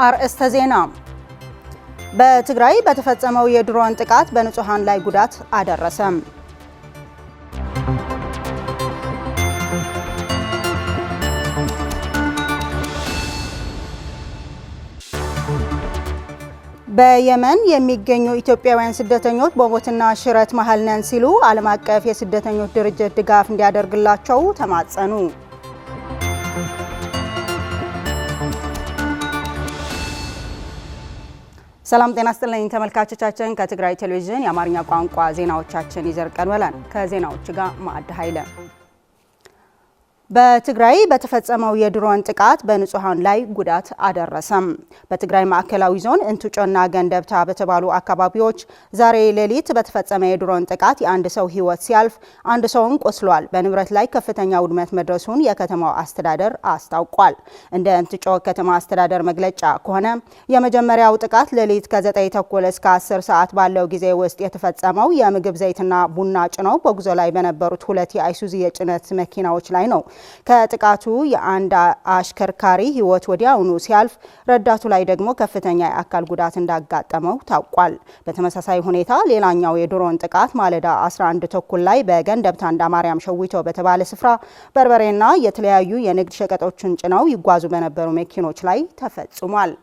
አርእስተ ዜና። በትግራይ በተፈጸመው የድሮን ጥቃት በንጹሃን ላይ ጉዳት አደረሰ። በየመን የሚገኙ ኢትዮጵያውያን ስደተኞች በሞትና ሽረት መሃል ነን ሲሉ ዓለም አቀፍ የስደተኞች ድርጅት ድጋፍ እንዲያደርግላቸው ተማጸኑ። ሰላም ጤና ይስጥልኝ ተመልካቾቻችን፣ ከትግራይ ቴሌቪዥን የአማርኛ ቋንቋ ዜናዎቻችን ይዘን ቀርበናል። ከዜናዎቹ ጋር ማዕድ ኃይለ። በትግራይ በተፈጸመው የድሮን ጥቃት በንጹሃን ላይ ጉዳት አደረሰም። በትግራይ ማዕከላዊ ዞን እንቱጮና ገንደብታ በተባሉ አካባቢዎች ዛሬ ሌሊት በተፈጸመ የድሮን ጥቃት የአንድ ሰው ሕይወት ሲያልፍ አንድ ሰውም ቆስሏል። በንብረት ላይ ከፍተኛ ውድመት መድረሱን የከተማው አስተዳደር አስታውቋል። እንደ እንቱጮ ከተማ አስተዳደር መግለጫ ከሆነ የመጀመሪያው ጥቃት ሌሊት ከ9 ተኩል እስከ 10 ሰዓት ባለው ጊዜ ውስጥ የተፈጸመው የምግብ ዘይትና ቡና ጭነው በጉዞ ላይ በነበሩት 2 የአይሱዚ የጭነት መኪናዎች ላይ ነው። ከጥቃቱ የአንድ አሽከርካሪ ሕይወት ወዲያውኑ ሲያልፍ ረዳቱ ላይ ደግሞ ከፍተኛ የአካል ጉዳት እንዳጋጠመው ታውቋል። በተመሳሳይ ሁኔታ ሌላኛው የድሮን ጥቃት ማለዳ 11 ተኩል ላይ በገንደብታ እንዳማርያም ሸዊቶ በተባለ ስፍራ በርበሬና የተለያዩ የንግድ ሸቀጦችን ጭነው ይጓዙ በነበሩ መኪኖች ላይ ተፈጽሟል።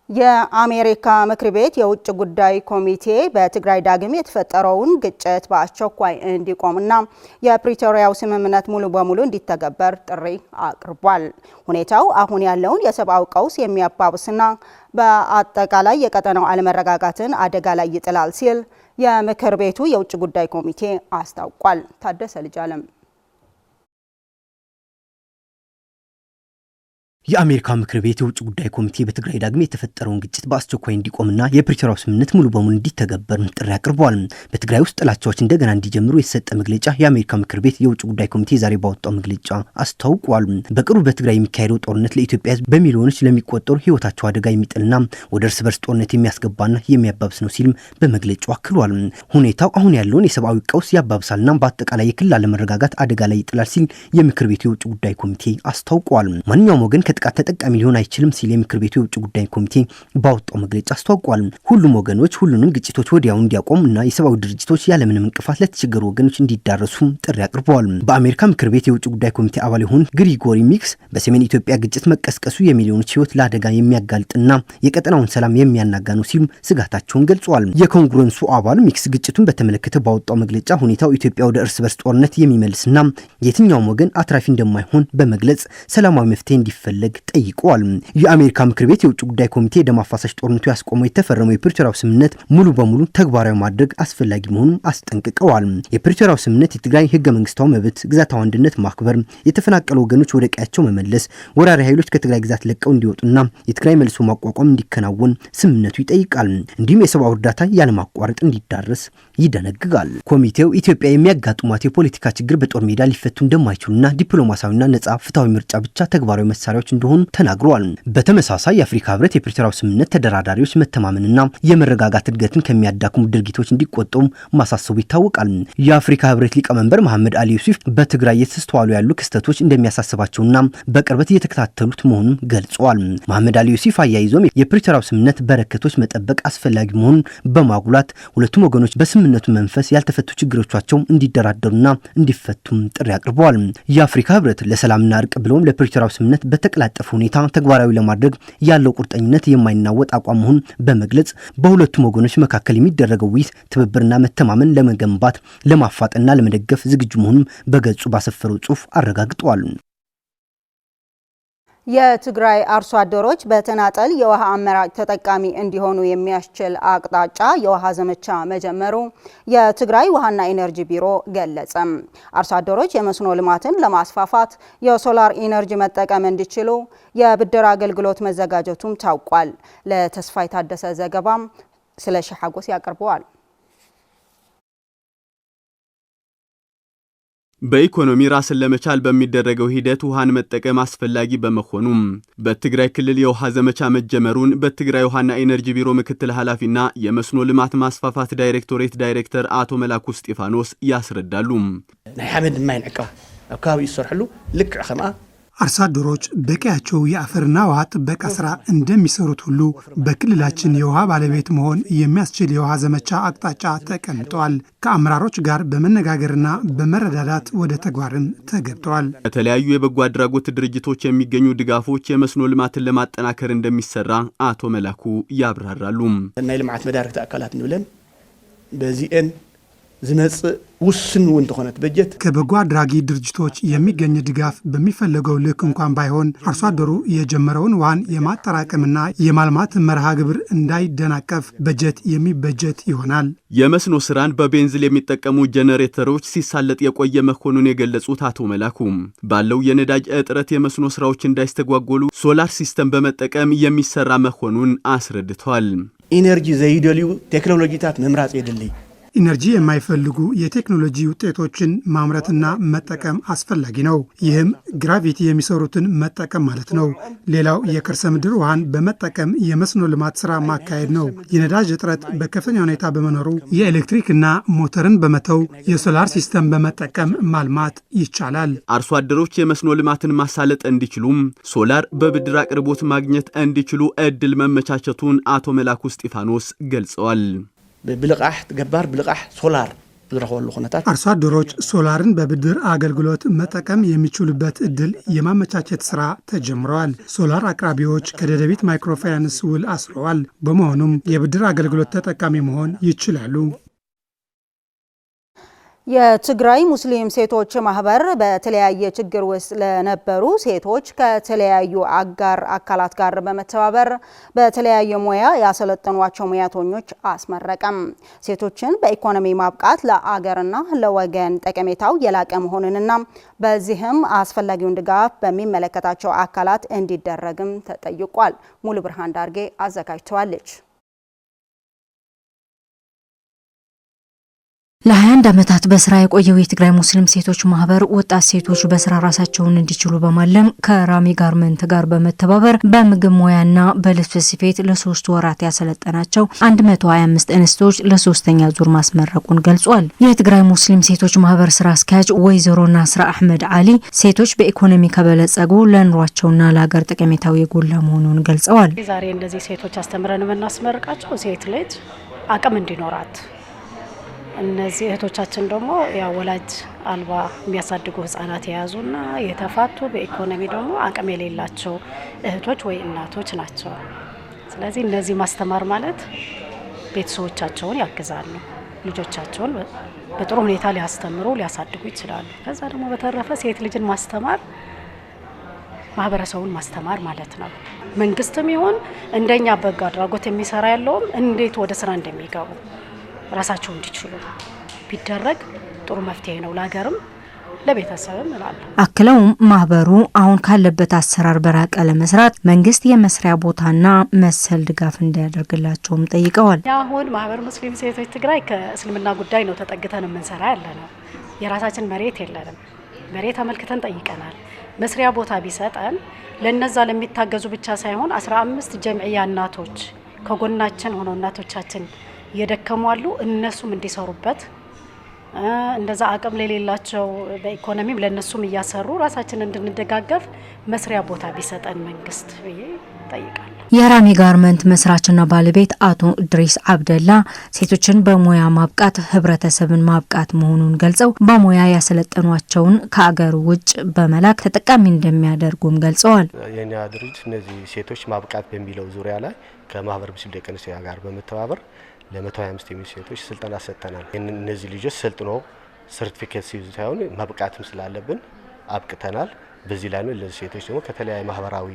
የአሜሪካ ምክር ቤት የውጭ ጉዳይ ኮሚቴ በትግራይ ዳግም የተፈጠረውን ግጭት በአስቸኳይ እንዲቆምና የፕሪቶሪያው ስምምነት ሙሉ በሙሉ እንዲተገበር ጥሪ አቅርቧል። ሁኔታው አሁን ያለውን የሰብአዊ ቀውስ የሚያባብስና በአጠቃላይ የቀጠናው አለመረጋጋትን አደጋ ላይ ይጥላል ሲል የምክር ቤቱ የውጭ ጉዳይ ኮሚቴ አስታውቋል። ታደሰ ልጅ አለም። የአሜሪካ ምክር ቤት የውጭ ጉዳይ ኮሚቴ በትግራይ ዳግም የተፈጠረውን ግጭት በአስቸኳይ እንዲቆምና የፕሪቶሪያው ስምምነት ሙሉ በሙሉ እንዲተገበር ጥሪ አቅርቧል። በትግራይ ውስጥ ጥላቻዎች እንደገና እንዲጀምሩ የተሰጠ መግለጫ የአሜሪካ ምክር ቤት የውጭ ጉዳይ ኮሚቴ ዛሬ ባወጣው መግለጫ አስታውቋል። በቅርቡ በትግራይ የሚካሄደው ጦርነት ለኢትዮጵያ ሕዝብ በሚሊዮኖች ለሚቆጠሩ ሕይወታቸው አደጋ የሚጥልና ወደ እርስ በርስ ጦርነት የሚያስገባና የሚያባብስ ነው ሲልም በመግለጫው አክሏል። ሁኔታው አሁን ያለውን የሰብአዊ ቀውስ ያባብሳልና በአጠቃላይ የክልል አለመረጋጋት አደጋ ላይ ይጥላል ሲል የምክር ቤቱ የውጭ ጉዳይ ኮሚቴ አስታውቋል። ማንኛውም ወገን ጥቃት ተጠቃሚ ሊሆን አይችልም ሲል የምክር ቤቱ የውጭ ጉዳይ ኮሚቴ ባወጣው መግለጫ አስታውቋል። ሁሉም ወገኖች ሁሉንም ግጭቶች ወዲያው እንዲያቆም እና የሰብአዊ ድርጅቶች ያለምንም እንቅፋት ለተቸገሩ ወገኖች እንዲዳረሱ ጥሪ አቅርበዋል። በአሜሪካ ምክር ቤት የውጭ ጉዳይ ኮሚቴ አባል የሆኑት ግሪጎሪ ሚክስ በሰሜን ኢትዮጵያ ግጭት መቀስቀሱ የሚሊዮኖች ሕይወት ለአደጋ የሚያጋልጥና የቀጠናውን ሰላም የሚያናጋ ነው ሲሉ ስጋታቸውን ገልጸዋል። የኮንግረሱ አባል ሚክስ ግጭቱን በተመለከተ ባወጣው መግለጫ ሁኔታው ኢትዮጵያ ወደ እርስ በርስ ጦርነት የሚመልስና የትኛውም ወገን አትራፊ እንደማይሆን በመግለጽ ሰላማዊ መፍትሄ እንዲፈለግ ጠይቀዋል። የአሜሪካ ምክር ቤት የውጭ ጉዳይ ኮሚቴ ደም አፋሳሽ ጦርነቱ ያስቆመው የተፈረመው የፕሪቶሪያው ስምምነት ሙሉ በሙሉ ተግባራዊ ማድረግ አስፈላጊ መሆኑን አስጠንቅቀዋል። የፕሪቶሪያው ስምምነት የትግራይ ህገ መንግስታዊ መብት፣ ግዛታዊ አንድነት ማክበር፣ የተፈናቀሉ ወገኖች ወደ ቀያቸው መመለስ፣ ወራሪ ኃይሎች ከትግራይ ግዛት ለቀው እንዲወጡና የትግራይ መልሶ ማቋቋም እንዲከናወን ስምምነቱ ይጠይቃል። እንዲሁም የሰብአዊ እርዳታ ያለማቋረጥ እንዲዳረስ ይደነግጋል። ኮሚቴው ኢትዮጵያ የሚያጋጥሟት የፖለቲካ ችግር በጦር ሜዳ ሊፈቱ እንደማይችሉና ዲፕሎማሲያዊና ነጻ ፍትሃዊ ምርጫ ብቻ ተግባራዊ መሳሪያዎች እንደሆኑ ተናግረዋል። በተመሳሳይ የአፍሪካ ህብረት የፕሪቶሪያው ስምምነት ተደራዳሪዎች መተማመንና የመረጋጋት እድገትን ከሚያዳክሙ ድርጊቶች እንዲቆጠቡ ማሳሰቡ ይታወቃል። የአፍሪካ ህብረት ሊቀመንበር መሐመድ አሊ ዩሱፍ በትግራይ የተስተዋሉ ያሉ ክስተቶች እንደሚያሳስባቸውና በቅርበት እየተከታተሉት መሆኑን ገልጸዋል። መሐመድ አሊ ዩሱፍ አያይዞም የፕሪቶሪያው ስምምነት በረከቶች መጠበቅ አስፈላጊ መሆኑን በማጉላት ሁለቱም ወገኖች በስምምነቱ መንፈስ ያልተፈቱ ችግሮቻቸው እንዲደራደሩና እንዲፈቱም ጥሪ አቅርበዋል። የአፍሪካ ህብረት ለሰላምና እርቅ ብለውም ለፕሪቶሪያው ስምምነት በተቀላጠፈ ሁኔታ ተግባራዊ ለማድረግ ያለው ቁርጠኝነት የማይናወጥ አቋም መሆኑን በመግለጽ በሁለቱም ወገኖች መካከል የሚደረገው ውይይት ትብብርና መተማመን ለመገንባት ለማፋጠንና ለመደገፍ ዝግጁ መሆኑን በገጹ ባሰፈረው ጽሑፍ አረጋግጠዋል። የትግራይ አርሶ አደሮች በተናጠል የውሃ አማራጭ ተጠቃሚ እንዲሆኑ የሚያስችል አቅጣጫ የውሃ ዘመቻ መጀመሩ የትግራይ ውሃና ኢነርጂ ቢሮ ገለጸም። አርሶ አደሮች የመስኖ ልማትን ለማስፋፋት የሶላር ኢነርጂ መጠቀም እንዲችሉ የብድር አገልግሎት መዘጋጀቱም ታውቋል። ለተስፋይ ታደሰ ዘገባም ስለ ሸሐጎስ ያቀርበዋል። በኢኮኖሚ ራስን ለመቻል በሚደረገው ሂደት ውሃን መጠቀም አስፈላጊ በመሆኑ በትግራይ ክልል የውሃ ዘመቻ መጀመሩን በትግራይ ውሃና ኢነርጂ ቢሮ ምክትል ኃላፊና የመስኖ ልማት ማስፋፋት ዳይሬክቶሬት ዳይሬክተር አቶ መላኩ እስጢፋኖስ ያስረዳሉ። ናይ ሐመድ ማይ ንዕቀው አካባቢ ይሰርሕሉ ልክዕ ከማ አርሶ አደሮች በቀያቸው የአፈርና ውሃ ጥበቃ ስራ እንደሚሰሩት ሁሉ በክልላችን የውሃ ባለቤት መሆን የሚያስችል የውሃ ዘመቻ አቅጣጫ ተቀምጧል። ከአመራሮች ጋር በመነጋገርና በመረዳዳት ወደ ተግባርም ተገብተዋል። የተለያዩ የበጎ አድራጎት ድርጅቶች የሚገኙ ድጋፎች የመስኖ ልማትን ለማጠናከር እንደሚሰራ አቶ መላኩ ያብራራሉ። ናይ ልማት መዳርክቲ አካላት ንብለን በዚህን ዝመጽ ውስን ወንተሆነት በጀት ከበጎ አድራጊ ድርጅቶች የሚገኝ ድጋፍ በሚፈለገው ልክ እንኳን ባይሆን አርሶ አደሩ የጀመረውን ውሃን የማጠራቀምና የማልማት መርሃ ግብር እንዳይደናቀፍ በጀት የሚበጀት ይሆናል። የመስኖ ስራን በቤንዚል የሚጠቀሙ ጄኔሬተሮች ሲሳለጥ የቆየ መሆኑን የገለጹት አቶ መላኩ ባለው የነዳጅ እጥረት የመስኖ ስራዎች እንዳይስተጓጎሉ ሶላር ሲስተም በመጠቀም የሚሰራ መሆኑን አስረድተዋል። ኢነርጂ ዘይደልዩ ቴክኖሎጂታት መምራጽ ይደልይ ኢነርጂ የማይፈልጉ የቴክኖሎጂ ውጤቶችን ማምረትና መጠቀም አስፈላጊ ነው። ይህም ግራቪቲ የሚሰሩትን መጠቀም ማለት ነው። ሌላው የከርሰ ምድር ውሃን በመጠቀም የመስኖ ልማት ስራ ማካሄድ ነው። የነዳጅ እጥረት በከፍተኛ ሁኔታ በመኖሩ የኤሌክትሪክና ሞተርን በመተው የሶላር ሲስተም በመጠቀም ማልማት ይቻላል። አርሶ አደሮች የመስኖ ልማትን ማሳለጥ እንዲችሉም ሶላር በብድር አቅርቦት ማግኘት እንዲችሉ እድል መመቻቸቱን አቶ መላኩ እስጢፋኖስ ገልጸዋል። ብልቃሕ ገባር ብልቃሕ ሶላር ዝረኸበሉ ኩነታት አርሶ አደሮች ሶላርን በብድር አገልግሎት መጠቀም የሚችሉበት እድል የማመቻቸት ስራ ተጀምረዋል። ሶላር አቅራቢዎች ከደደቢት ማይክሮፋይናንስ ውል አስረዋል። በመሆኑም የብድር አገልግሎት ተጠቃሚ መሆን ይችላሉ። የትግራይ ሙስሊም ሴቶች ማህበር በተለያየ ችግር ውስጥ ለነበሩ ሴቶች ከተለያዩ አጋር አካላት ጋር በመተባበር በተለያየ ሙያ ያሰለጠኗቸው ሙያተኞች አስመረቀም። ሴቶችን በኢኮኖሚ ማብቃት ለአገርና ለወገን ጠቀሜታው የላቀ መሆኑንና በዚህም አስፈላጊውን ድጋፍ በሚመለከታቸው አካላት እንዲደረግም ተጠይቋል። ሙሉ ብርሃን ዳርጌ አዘጋጅተዋለች። ለ21 ዓመታት በስራ የቆየው የትግራይ ሙስሊም ሴቶች ማህበር ወጣት ሴቶች በስራ ራሳቸውን እንዲችሉ በማለም ከራሚ ጋርመንት ጋር በመተባበር በምግብ ሙያና በልብስ ስፌት ለ3 ወራት ያሰለጠናቸው 125 እንስቶች ለሶስተኛ ዙር ማስመረቁን ገልጿል። የትግራይ ሙስሊም ሴቶች ማህበር ስራ አስኪያጅ ወይዘሮ ናስራ አህመድ አሊ ሴቶች በኢኮኖሚ ከበለጸጉ ለኑሯቸውና ለሀገር ጠቀሜታው የጎላ መሆኑን ገልጸዋል። ዛሬ እንደዚህ ሴቶች አስተምረን የምናስመርቃቸው ሴት ልጅ አቅም እንዲኖራት እነዚህ እህቶቻችን ደግሞ ያው ወላጅ አልባ የሚያሳድጉ ህፃናት የያዙና የተፋቱ በኢኮኖሚ ደግሞ አቅም የሌላቸው እህቶች ወይ እናቶች ናቸው። ስለዚህ እነዚህ ማስተማር ማለት ቤተሰቦቻቸውን ያግዛሉ፣ ልጆቻቸውን በጥሩ ሁኔታ ሊያስተምሩ ሊያሳድጉ ይችላሉ። ከዛ ደግሞ በተረፈ ሴት ልጅን ማስተማር ማህበረሰቡን ማስተማር ማለት ነው። መንግስትም ይሁን እንደኛ በጎ አድራጎት የሚሰራ ያለውም እንዴት ወደ ስራ እንደሚገቡ ራሳቸው እንዲችሉ ቢደረግ ጥሩ መፍትሄ ነው ለሀገርም ለቤተሰብም እላለሁ። አክለውም ማህበሩ አሁን ካለበት አሰራር በራቀ ለመስራት መንግስት የመስሪያ ቦታና መሰል ድጋፍ እንዲያደርግላቸውም ጠይቀዋል። አሁን ማህበር ሙስሊም ሴቶች ትግራይ ከእስልምና ጉዳይ ነው ተጠግተን የምንሰራ ያለነው። የራሳችን መሬት የለንም። መሬት አመልክተን ጠይቀናል። መስሪያ ቦታ ቢሰጠን ለነዛ ለሚታገዙ ብቻ ሳይሆን 15 ጀምዕያ እናቶች ከጎናችን ሆነው እናቶቻችን የደከሟሉ እነሱም እንዲሰሩበት እንደዛ አቅም ለሌላቸው በኢኮኖሚም ለነሱም እያሰሩ ራሳችን እንድንደጋገፍ መስሪያ ቦታ ቢሰጠን መንግስት ይጠይቃል። የራሚ ጋርመንት መስራችና ባለቤት አቶ ድሪስ አብደላ ሴቶችን በሙያ ማብቃት ህብረተሰብን ማብቃት መሆኑን ገልጸው በሙያ ያሰለጠኗቸውን ከአገር ውጭ በመላክ ተጠቃሚ እንደሚያደርጉም ገልጸዋል። የኛ ድርጅት እነዚህ ሴቶች ማብቃት በሚለው ዙሪያ ላይ ከማህበር ሙስሊም ደቀንስ ጋር በመተባበር ለ125 የሚሆኑ ሴቶች ስልጠና ሰጥተናል። እነዚህ ልጆች ሰልጥኖ ሰርቲፊኬት ሲይዙ ሳይሆን ማብቃትም ስላለብን አብቅተናል። በዚህ ላይ ነው ለዚህ ሴቶች ደግሞ ከተለያየ ማህበራዊ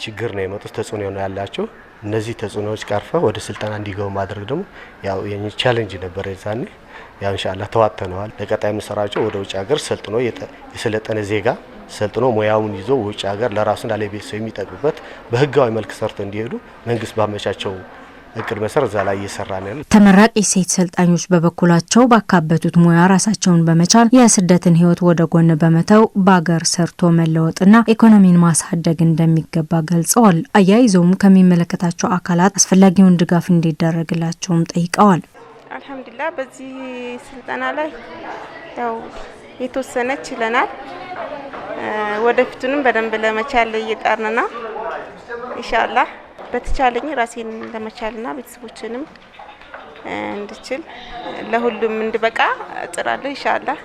ችግር ነው የመጡት ተጽዕኖ ነው ያላቸው። እነዚህ ተጽዕኖዎች ቀርፈው ወደ ስልጠና እንዲገቡ ማድረግ ደግሞ ያው የኛ ቻሌንጅ ነበር። የዛኔ ያው ኢንሻአላህ ተዋጥተናል። ለቀጣይ መሰራቸው ወደ ውጭ ሀገር ሰልጥኖ የሰለጠነ ዜጋ ሰልጥኖ ሙያውን ይዞ ውጭ ሀገር ለራሱና ለቤተሰቡ የሚጠቅሙበት በህጋዊ መልክ ሰርቶ እንዲሄዱ መንግስት ባመቻቸው እቅድ መሰረት እዛ ላይ እየሰራን ያለ ተመራቂ ሴት ሰልጣኞች በበኩላቸው ባካበቱት ሙያ ራሳቸውን በመቻል የስደትን ህይወት ወደ ጎን በመተው በአገር ሰርቶ መለወጥና ኢኮኖሚን ማሳደግ እንደሚገባ ገልጸዋል። አያይዘውም ከሚመለከታቸው አካላት አስፈላጊውን ድጋፍ እንዲደረግላቸውም ጠይቀዋል። አልহামዱሊላህ በዚህ ስልጠና ላይ ያው የተወሰነ ችለናል። ወደፊቱንም በደንብ ለመቻል እየጣርን ነው ኢንሻአላህ። በተቻለኝ ራሴን ለመቻልና ቤተሰቦችንም እንድችል ለሁሉም እንድበቃ እጥራለሁ ኢንሻአላህ።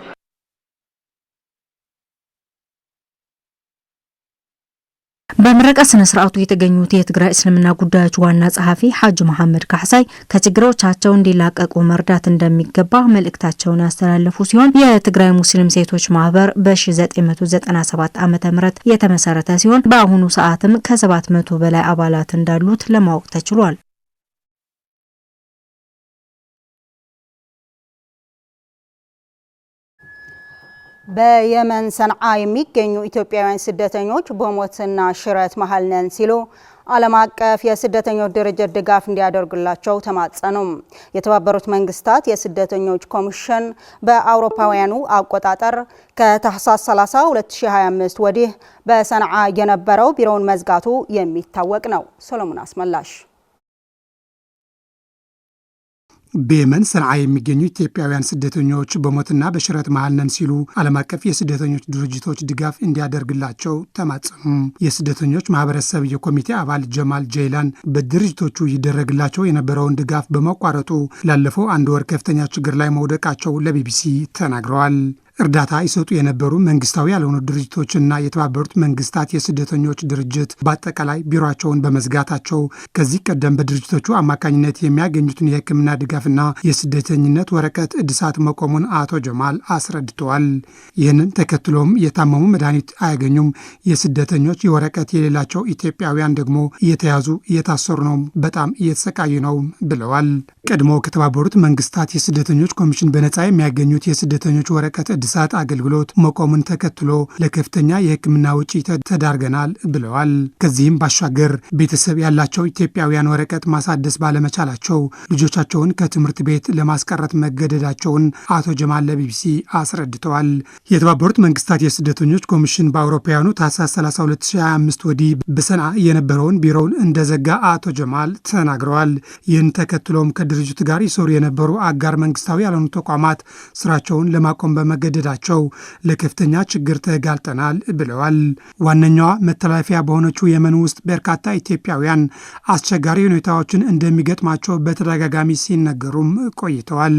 በምረቃ ስነ ስርዓቱ የተገኙት የትግራይ እስልምና ጉዳዮች ዋና ጸሐፊ ሐጅ መሐመድ ካህሳይ ከችግሮቻቸው እንዲላቀቁ መርዳት እንደሚገባ መልእክታቸውን ያስተላለፉ ሲሆን የትግራይ ሙስሊም ሴቶች ማህበር በ1997 ዓ.ም የተመሰረተ ሲሆን በአሁኑ ሰዓትም ከ700 በላይ አባላት እንዳሉት ለማወቅ ተችሏል። በየመን ሰንዓ የሚገኙ ኢትዮጵያውያን ስደተኞች በሞትና ሽረት መሃል ነን ሲሉ ዓለም አቀፍ የስደተኞች ድርጅት ድጋፍ እንዲያደርግላቸው ተማጸኑ። የተባበሩት መንግስታት የስደተኞች ኮሚሽን በአውሮፓውያኑ አቆጣጠር ከታህሳስ 30 2025 ወዲህ በሰንዓ የነበረው ቢሮውን መዝጋቱ የሚታወቅ ነው። ሰሎሞን አስመላሽ በየመን ሰንዓ የሚገኙ ኢትዮጵያውያን ስደተኞች በሞትና በሽረት መሃል ነን ሲሉ ዓለም አቀፍ የስደተኞች ድርጅቶች ድጋፍ እንዲያደርግላቸው ተማጸኑ። የስደተኞች ማህበረሰብ የኮሚቴ አባል ጀማል ጀይላን በድርጅቶቹ ይደረግላቸው የነበረውን ድጋፍ በመቋረጡ ላለፈው 1 ወር ከፍተኛ ችግር ላይ መውደቃቸው ለቢቢሲ ተናግረዋል። እርዳታ ይሰጡ የነበሩ መንግስታዊ ያልሆኑ ድርጅቶችና የተባበሩት መንግስታት የስደተኞች ድርጅት በአጠቃላይ ቢሮአቸውን በመዝጋታቸው ከዚህ ቀደም በድርጅቶቹ አማካኝነት የሚያገኙትን የሕክምና ድጋፍና የስደተኝነት ወረቀት እድሳት መቆሙን አቶ ጀማል አስረድተዋል። ይህንን ተከትሎም የታመሙ መድኃኒት አያገኙም፣ የስደተኞች የወረቀት የሌላቸው ኢትዮጵያውያን ደግሞ እየተያዙ እየታሰሩ ነው፣ በጣም እየተሰቃዩ ነው ብለዋል። ቀድሞ ከተባበሩት መንግስታት የስደተኞች ኮሚሽን በነጻ የሚያገኙት የስደተኞች ወረቀት እድሳት አገልግሎት መቆሙን ተከትሎ ለከፍተኛ የሕክምና ወጪ ተዳርገናል ብለዋል። ከዚህም ባሻገር ቤተሰብ ያላቸው ኢትዮጵያውያን ወረቀት ማሳደስ ባለመቻላቸው ልጆቻቸውን ከትምህርት ቤት ለማስቀረት መገደዳቸውን አቶ ጀማል ለቢቢሲ አስረድተዋል። የተባበሩት መንግስታት የስደተኞች ኮሚሽን በአውሮፓውያኑ ታህሳስ 30 2025 ወዲህ በሰንዓ የነበረውን ቢሮውን እንደዘጋ አቶ ጀማል ተናግረዋል። ይህን ተከትሎም ከድርጅቱ ጋር ይሰሩ የነበሩ አጋር መንግስታዊ ያልሆኑ ተቋማት ስራቸውን ለማቆም በመገደዳቸው ለከፍተኛ ችግር ተጋልጠናል ብለዋል። ዋነኛዋ መተላለፊያ በሆነችው የመን ውስጥ በርካታ ኢትዮጵያውያን አስቸጋሪ ሁኔታዎችን እንደሚገጥማቸው በተደጋጋሚ ሲነገሩም ቆይተዋል።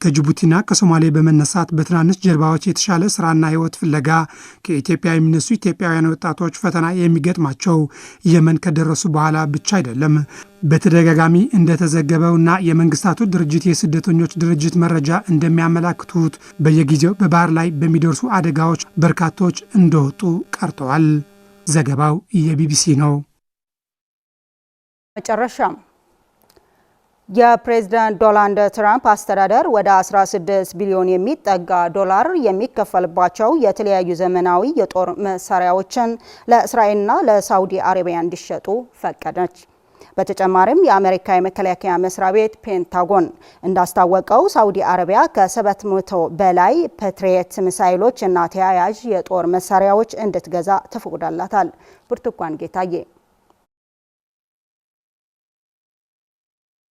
ከጅቡቲና ከሶማሌ በመነሳት በትናንሽ ጀልባዎች የተሻለ ስራና ህይወት ፍለጋ ከኢትዮጵያ የሚነሱ ኢትዮጵያውያን ወጣቶች ፈተና የሚገጥማቸው የመን ከደረሱ በኋላ ብቻ አይደለም። በተደጋጋሚ እንደተዘገበውና የመንግስታቱ ድርጅት የስደተኞች ድርጅት መረጃ እንደሚያመላክቱት በየጊዜው በባህር ላይ በሚደርሱ አደጋዎች በርካቶች እንደወጡ ቀርተዋል። ዘገባው የቢቢሲ ነው። መጨረሻም የፕሬዝዳንት ዶናልድ ትራምፕ አስተዳደር ወደ 16 ቢሊዮን የሚጠጋ ዶላር የሚከፈልባቸው የተለያዩ ዘመናዊ የጦር መሳሪያዎችን ለእስራኤልና ለሳውዲ አረቢያ እንዲሸጡ ፈቀደች። በተጨማሪም የአሜሪካ የመከላከያ መስሪያ ቤት ፔንታጎን እንዳስታወቀው ሳውዲ አረቢያ ከ700 በላይ ፓትሪየት ሚሳይሎች እና ተያያዥ የጦር መሳሪያዎች እንድትገዛ ተፈቅዶላታል። ብርቱካን ጌታዬ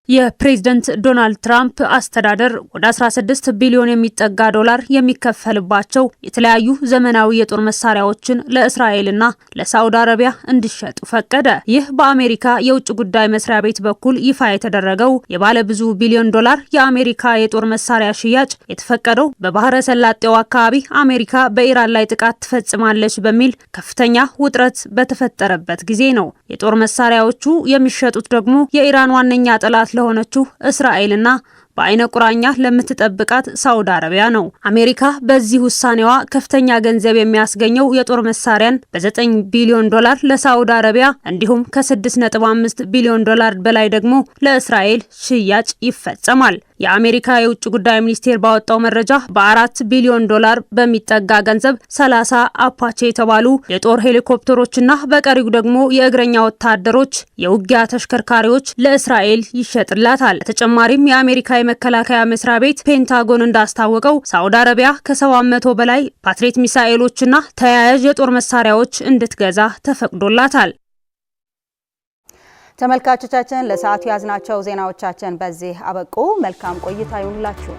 የፕሬዝዳንት ዶናልድ ትራምፕ አስተዳደር ወደ 16 ቢሊዮን የሚጠጋ ዶላር የሚከፈልባቸው የተለያዩ ዘመናዊ የጦር መሳሪያዎችን ለእስራኤልና ለሳውዲ አረቢያ እንዲሸጡ ፈቀደ። ይህ በአሜሪካ የውጭ ጉዳይ መስሪያ ቤት በኩል ይፋ የተደረገው የባለ ብዙ ቢሊዮን ዶላር የአሜሪካ የጦር መሳሪያ ሽያጭ የተፈቀደው በባህረ ሰላጤው አካባቢ አሜሪካ በኢራን ላይ ጥቃት ትፈጽማለች በሚል ከፍተኛ ውጥረት በተፈጠረበት ጊዜ ነው። የጦር መሳሪያዎቹ የሚሸጡት ደግሞ የኢራን ዋነኛ ጠላት ለሆነችው እስራኤልና በአይነ ቁራኛ ለምትጠብቃት ሳውዲ አረቢያ ነው። አሜሪካ በዚህ ውሳኔዋ ከፍተኛ ገንዘብ የሚያስገኘው የጦር መሳሪያን በ9 ቢሊዮን ዶላር ለሳውዲ አረቢያ እንዲሁም ከ6.5 ቢሊዮን ዶላር በላይ ደግሞ ለእስራኤል ሽያጭ ይፈጸማል። የአሜሪካ የውጭ ጉዳይ ሚኒስቴር ባወጣው መረጃ በ4 ቢሊዮን ዶላር በሚጠጋ ገንዘብ 30 አፓቼ የተባሉ የጦር ሄሊኮፕተሮችና በቀሪው ደግሞ የእግረኛ ወታደሮች የውጊያ ተሽከርካሪዎች ለእስራኤል ይሸጥላታል። በተጨማሪም የአሜሪካ የመከላከያ መስሪያ ቤት ፔንታጎን እንዳስታወቀው ሳውዲ አረቢያ ከ700 በላይ ፓትሪየት ሚሳኤሎችና ተያያዥ የጦር መሳሪያዎች እንድትገዛ ተፈቅዶላታል። ተመልካቾቻችን ለሰዓቱ ያዝናቸው ዜናዎቻችን በዚህ አበቁ። መልካም ቆይታ ይሁንላችሁ።